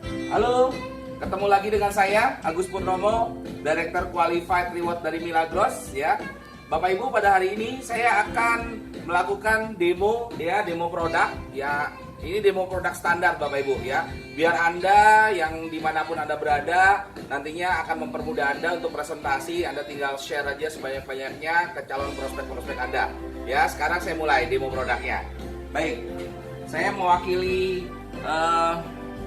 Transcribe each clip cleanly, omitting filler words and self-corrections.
Halo, ketemu lagi dengan saya Agus Purnomo, Director Qualified Reward dari Milagros ya. Bapak Ibu, pada hari ini saya akan melakukan demo demo produk ya. Ini demo produk standar Bapak Ibu ya. Biar Anda yang dimanapun Anda berada nantinya akan mempermudah Anda untuk presentasi. Anda tinggal share aja sebanyak-banyaknya ke calon prospek-prospek Anda. Ya, sekarang saya mulai demo produknya. Baik, saya mewakili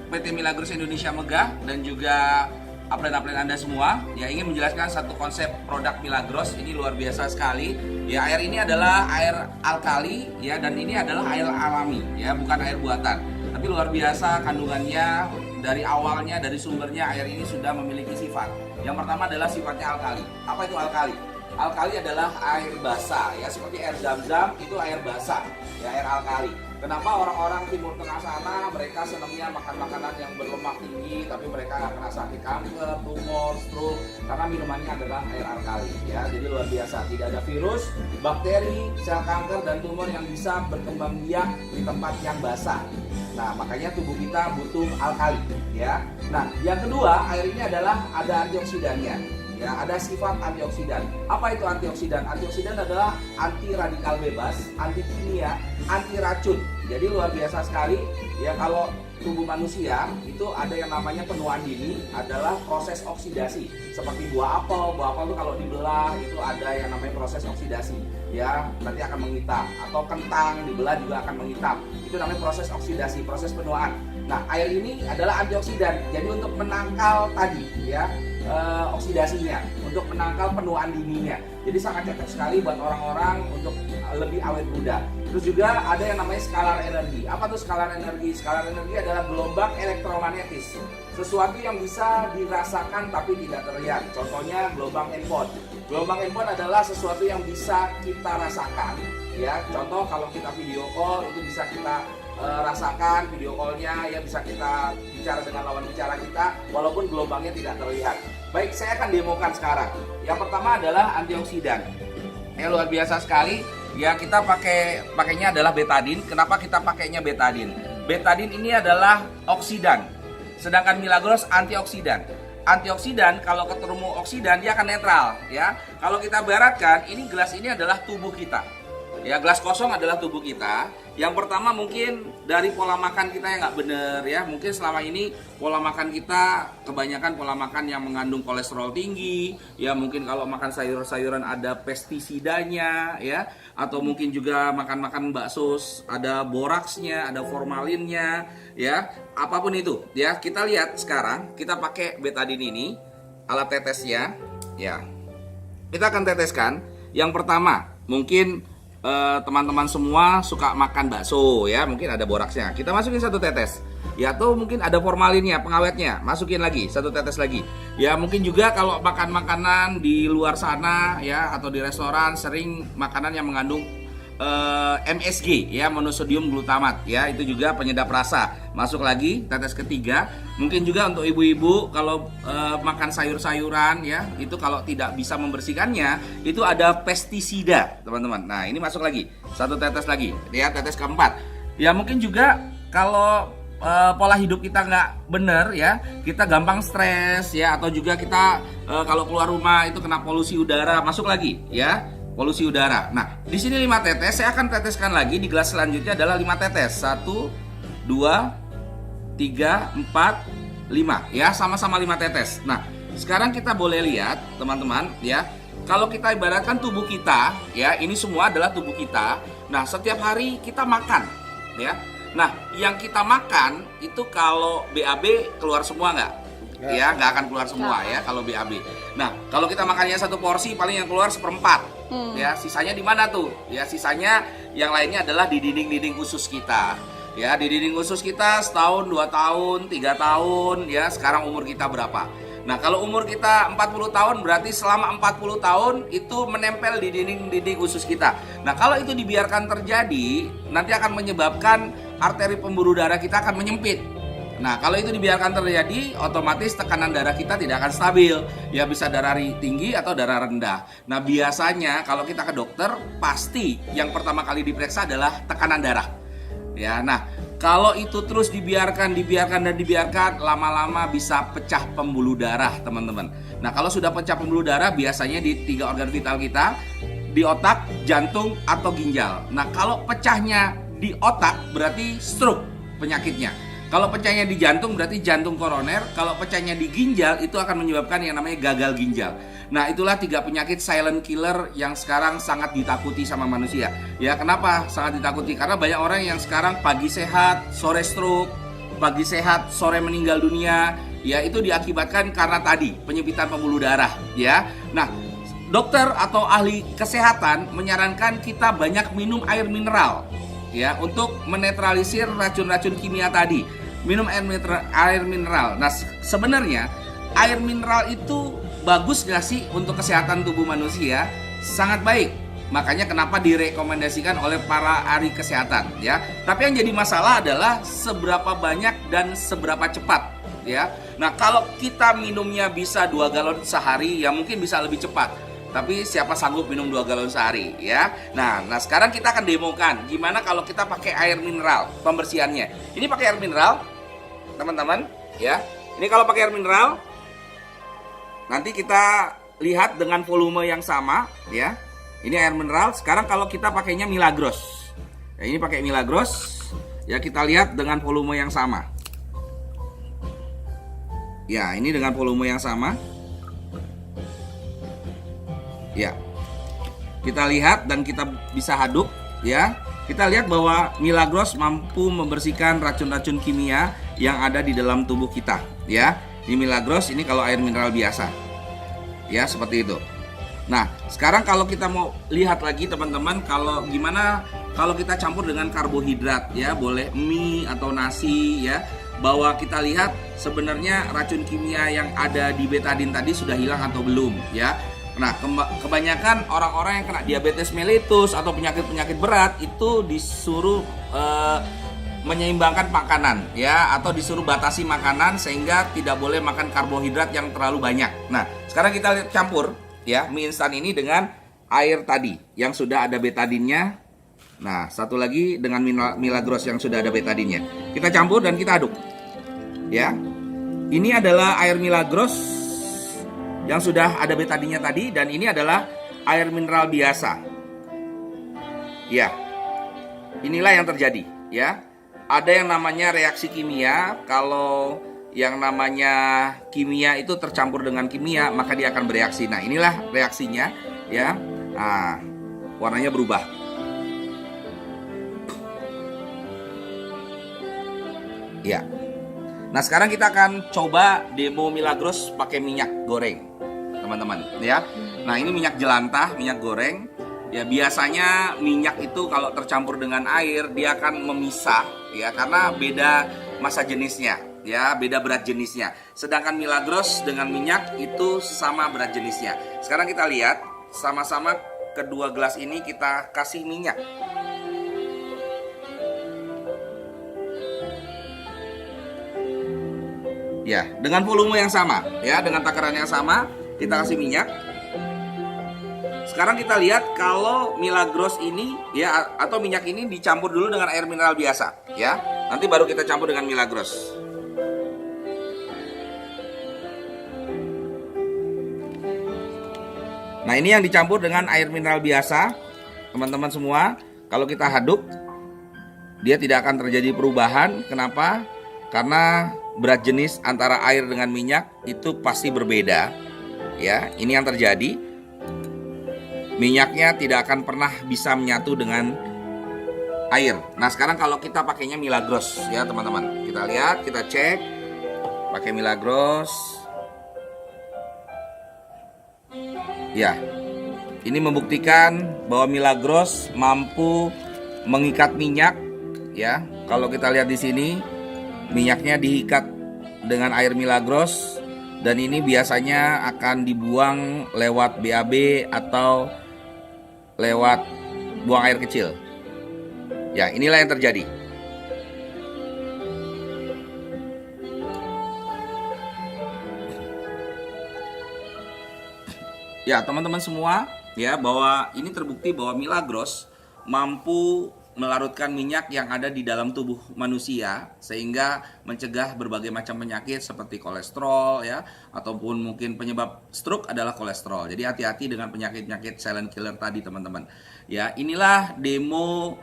PT Milagros Indonesia Megah dan juga upline-upline Anda semua ya, ingin menjelaskan satu konsep produk Milagros. Ini luar biasa sekali ya. Air ini adalah air alkali ya, dan ini adalah air alami ya, bukan air buatan, tapi luar biasa kandungannya. Dari awalnya, dari sumbernya, air ini sudah memiliki sifat. Yang pertama adalah sifatnya alkali. Apa itu alkali? Alkali adalah air basah ya, seperti air zam-zam itu air basah ya, air alkali. Kenapa orang-orang Timur Tengah sana mereka senangnya makan makanan yang berlemak tinggi, tapi mereka nggak kena sakit kanker, tumor, stroke, karena minumannya adalah air alkali ya. Jadi luar biasa, tidak ada virus, bakteri, sel kanker dan tumor yang bisa berkembang biak di tempat yang basah. Nah, makanya tubuh kita butuh alkali ya. Nah, yang kedua, air ini adalah ada antioksidannya. Ya, ada sifat antioksidan. Apa itu antioksidan? Antioksidan adalah anti radikal bebas, anti kimia, anti racun. Jadi luar biasa sekali ya. Kalau tubuh manusia itu ada yang namanya penuaan dini, adalah proses oksidasi. Seperti buah apel itu kalau dibelah itu ada yang namanya proses oksidasi ya, nanti akan menghitam. Atau kentang dibelah juga akan menghitam. Itu namanya proses oksidasi, proses penuaan. Nah, air ini adalah antioksidan. Jadi untuk menangkal tadi ya, oksidasinya, untuk menangkal penuaan dininya. Jadi sangat cocok sekali buat orang-orang untuk lebih awet muda. Terus juga ada yang namanya scalar energi. Apa tuh scalar energi? Scalar energi adalah gelombang elektromagnetis, sesuatu yang bisa dirasakan tapi tidak terlihat. Contohnya gelombang handphone. Gelombang handphone adalah sesuatu yang bisa kita rasakan ya. Contoh kalau kita video call itu bisa kita rasakan video callnya ya, bisa kita bicara dengan lawan bicara kita walaupun gelombangnya tidak terlihat. Baik, saya akan demokan sekarang. Yang pertama adalah antioksidan. Ya, luar biasa sekali. Ya, kita pakainya adalah betadine. Kenapa kita pakainya betadine? Betadine ini adalah oksidan, sedangkan Milagros antioksidan. Antioksidan kalau ketemu oksidan dia akan netral ya. Kalau kita baratkan, ini gelas ini adalah tubuh kita. Ya, gelas kosong adalah tubuh kita. Yang pertama mungkin dari pola makan kita yang nggak bener ya. Mungkin selama ini pola makan kita kebanyakan pola makan yang mengandung kolesterol tinggi. Ya, mungkin kalau makan sayur-sayuran ada pestisidanya ya. Atau mungkin juga makan-makan bakso ada boraksnya, ada formalinnya ya. Apapun itu ya. Kita lihat sekarang, kita pakai betadine ini, alat tetesnya ya. Kita akan teteskan. Yang pertama mungkin teman-teman semua suka makan bakso ya, mungkin ada boraksnya, kita masukin satu tetes ya. Atau mungkin ada formalinnya, pengawetnya, masukin lagi satu tetes lagi ya. Mungkin juga kalau makan makanan di luar sana ya, atau di restoran sering makanan yang mengandung MSG ya, monosodium glutamat ya, itu juga penyedap rasa. Masuk lagi tetes ketiga. Mungkin juga untuk ibu-ibu kalau makan sayur-sayuran ya, itu kalau tidak bisa membersihkannya itu ada pestisida teman-teman. Nah, ini masuk lagi satu tetes lagi ya, tetes keempat ya. Mungkin juga kalau pola hidup kita nggak bener ya, kita gampang stres ya, atau juga kita kalau keluar rumah itu kena polusi udara, masuk lagi ya, polusi udara. Nah, di sini 5 tetes, saya akan teteskan lagi di gelas selanjutnya adalah 5 tetes. 1 2 3 4 5 ya, sama-sama 5 tetes. Nah, sekarang kita boleh lihat teman-teman ya, kalau kita ibaratkan tubuh kita ya, ini semua adalah tubuh kita. Nah, setiap hari kita makan ya. Nah, yang kita makan itu kalau BAB keluar semua nggak? Ya, nggak akan keluar semua ya kalau BAB. Nah, kalau kita makannya satu porsi paling yang keluar 1/4. Ya, sisanya di mana tuh? Ya, sisanya yang lainnya adalah di dinding-dinding usus kita. Ya, di dinding usus kita setahun, 2 tahun, 3 tahun ya. Sekarang umur kita berapa? Nah, kalau umur kita 40 tahun berarti selama 40 tahun itu menempel di dinding-dinding usus kita. Nah, kalau itu dibiarkan terjadi, nanti akan menyebabkan arteri pembuluh darah kita akan menyempit. Nah, kalau itu dibiarkan terjadi, otomatis tekanan darah kita tidak akan stabil. Ya, bisa darah tinggi atau darah rendah. Nah, biasanya kalau kita ke dokter, pasti yang pertama kali diperiksa adalah tekanan darah. Ya, nah Kalau itu terus dibiarkan, lama-lama bisa pecah pembuluh darah, teman-teman. Nah, kalau sudah pecah pembuluh darah, biasanya di 3 organ vital kita, di otak, jantung, atau ginjal. Nah, kalau pecahnya di otak, berarti stroke penyakitnya. Kalau pecahnya di jantung, berarti jantung koroner. Kalau pecahnya di ginjal, itu akan menyebabkan yang namanya gagal ginjal. Nah, itulah 3 penyakit silent killer yang sekarang sangat ditakuti sama manusia. Ya, kenapa sangat ditakuti? Karena banyak orang yang sekarang pagi sehat, sore stroke, pagi sehat, sore meninggal dunia. Ya, itu diakibatkan karena tadi penyempitan pembuluh darah. Ya, nah, dokter atau ahli kesehatan menyarankan kita banyak minum air mineral. Ya, untuk menetralisir racun-racun kimia tadi. Minum air mineral. Nah, sebenarnya air mineral itu bagus gak sih untuk kesehatan tubuh manusia? Sangat baik. Makanya kenapa direkomendasikan oleh para ahli kesehatan, ya. Tapi yang jadi masalah adalah seberapa banyak dan seberapa cepat, ya. Nah, kalau kita minumnya bisa 2 galon sehari, ya mungkin bisa lebih cepat. Tapi siapa sanggup minum 2 galon sehari, ya. Nah, sekarang kita akan demokan gimana kalau kita pakai air mineral pembersihannya. Ini pakai air mineral, teman-teman, ya. Ini kalau pakai air mineral, nanti kita lihat dengan volume yang sama, ya. Ini air mineral. Sekarang kalau kita pakainya Milagros, ya, ini pakai Milagros, ya, kita lihat dengan volume yang sama. Ya, ini dengan volume yang sama. Ya, kita lihat dan kita bisa aduk, ya. Kita lihat bahwa Milagros mampu membersihkan racun-racun kimia yang ada di dalam tubuh kita, ya. Ini Milagros, ini kalau air mineral biasa, ya, seperti itu. Nah, sekarang kalau kita mau lihat lagi, teman-teman, kalau gimana kalau kita campur dengan karbohidrat, ya, boleh mie atau nasi, ya, bahwa kita lihat sebenarnya racun kimia yang ada di betadin tadi sudah hilang atau belum, ya. Nah, kebanyakan orang-orang yang kena diabetes mellitus atau penyakit-penyakit berat itu disuruh menyeimbangkan makanan, ya, atau disuruh batasi makanan sehingga tidak boleh makan karbohidrat yang terlalu banyak. Nah, sekarang kita campur, ya, mie instan ini dengan air tadi yang sudah ada betadinnya. Nah, satu lagi dengan Milagros yang sudah ada betadinnya. Kita campur dan kita aduk, ya. Ini adalah air Milagros yang sudah ada betadinnya tadi, dan ini adalah air mineral biasa. Ya, inilah yang terjadi, ya. Ada yang namanya reaksi kimia. Kalau yang namanya kimia itu tercampur dengan kimia, maka dia akan bereaksi. Nah, inilah reaksinya, ya. Nah, warnanya berubah. Ya. Nah, sekarang kita akan coba demo Milagros pakai minyak goreng, teman-teman, ya. Nah, ini minyak jelantah, minyak goreng. Ya, biasanya minyak itu kalau tercampur dengan air dia akan memisah, ya, karena beda massa jenisnya, ya, beda berat jenisnya. Sedangkan Milagros dengan minyak itu sama berat jenisnya. Sekarang kita lihat sama-sama kedua gelas ini kita kasih minyak. Ya, dengan volume yang sama, ya, dengan takaran yang sama, kita kasih minyak. Sekarang kita lihat kalau Milagros ini, ya, atau minyak ini dicampur dulu dengan air mineral biasa, ya. Nanti baru kita campur dengan Milagros. Nah, ini yang dicampur dengan air mineral biasa, teman-teman semua. Kalau kita aduk, dia tidak akan terjadi perubahan. Kenapa? Karena berat jenis antara air dengan minyak itu pasti berbeda, ya. Ini yang terjadi. Minyaknya tidak akan pernah bisa menyatu dengan air. Nah, sekarang kalau kita pakainya Milagros, ya, teman-teman. Kita lihat, kita cek pakai Milagros. Ya. Ini membuktikan bahwa Milagros mampu mengikat minyak, ya. Kalau kita lihat di sini, minyaknya diikat dengan air Milagros, dan ini biasanya akan dibuang lewat BAB atau lewat buang air kecil. Ya, inilah yang terjadi. Ya, teman-teman semua, ya, bahwa ini terbukti bahwa Milagros mampu melarutkan minyak yang ada di dalam tubuh manusia sehingga mencegah berbagai macam penyakit seperti kolesterol ya, ataupun mungkin penyebab stroke adalah kolesterol. Jadi hati-hati dengan penyakit-penyakit silent killer tadi teman-teman. Ya, inilah demo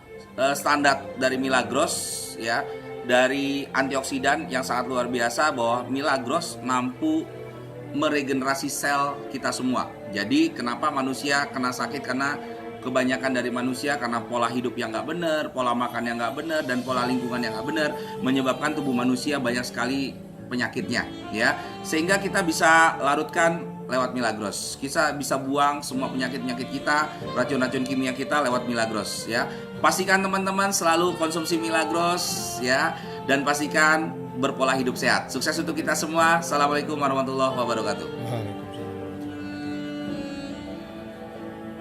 standar dari Milagros ya, dari antioksidan yang sangat luar biasa, bahwa Milagros mampu meregenerasi sel kita semua. Jadi kenapa manusia kena sakit? Karena kebanyakan dari manusia karena pola hidup yang nggak benar, pola makan yang nggak benar, dan pola lingkungan yang nggak benar menyebabkan tubuh manusia banyak sekali penyakitnya ya. Sehingga kita bisa larutkan lewat Milagros. Kita bisa buang semua penyakit-penyakit kita, racun-racun kimia kita lewat Milagros ya. Pastikan teman-teman selalu konsumsi Milagros ya, dan pastikan berpola hidup sehat. Sukses untuk kita semua. Assalamualaikum warahmatullahi wabarakatuh.